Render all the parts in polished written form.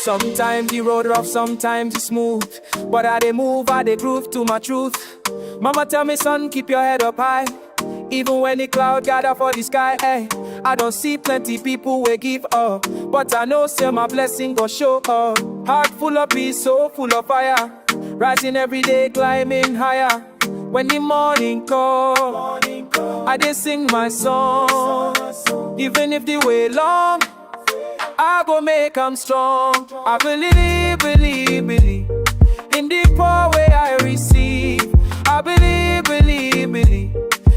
Sometimes the road rough, sometimes it's smooth, but I dey move, I dey groove to my truth. Mama tell me, son, keep your head up high, even when the cloud gather for the sky. Hey, I don't see plenty people will give up, but I know say my blessing go show up. Heart full of peace, soul full of fire, rising every day, climbing higher. When the morning come, I dey sing my song. Even if the way long, I go make 'em strong. I believe, believe, believe in the power way I receive. I believe, believe, believe.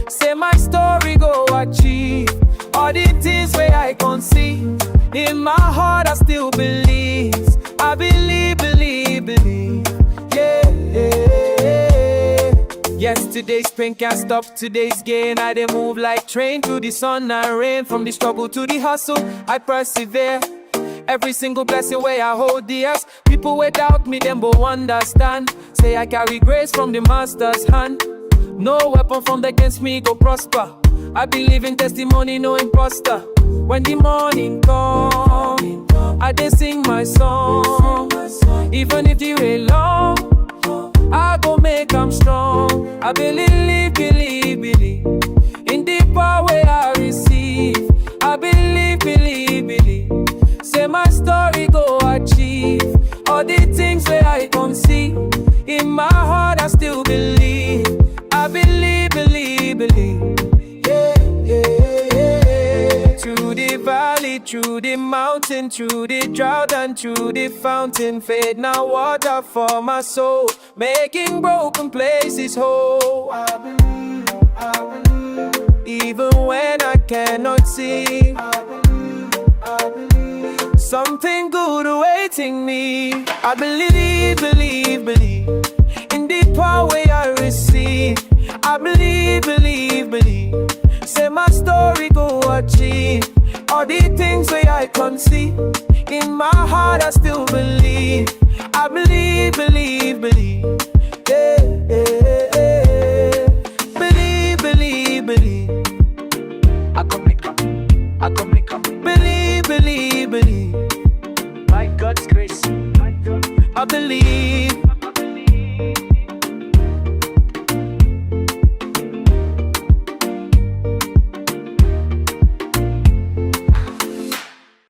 Say my story go achieve all the things where I conceive. In my heart I still believe. I believe, believe, believe. Yeah. Yesterday's pain can't stop today's gain. I dey move like train through the sun and rain. From the struggle to the hustle, I persevere. Every single blessing where I hold dears. People without me, them will understand. Say I carry grace from the master's hand. No weapon formed against me go prosper. I believe in testimony, no imposter. When the morning come, I dey sing my song. Even if the way long, I go make 'em strong. I believe, believe, believe in the power I receive. I believe, believe, believe. Say my story go achieve all the things where I conceive. In my heart I still believe. I believe, believe, believe. Yeah, yeah, yeah. Through the valley, through the mountain, through the drought and through the fountain, fade now water for my soul, making broken places whole. I believe, I believe. Even when I cannot see, I believe, I believe. Something good awaiting me. I believe, believe, believe in the power I receive. I believe, believe, believe. Say my story go achieve all the things where I conceive. In my heart I still believe. I believe, believe, believe. Yeah, yeah, yeah. Believe, believe, believe. I come make up. I come make up. Believe, believe, believe. By God's grace, I believe.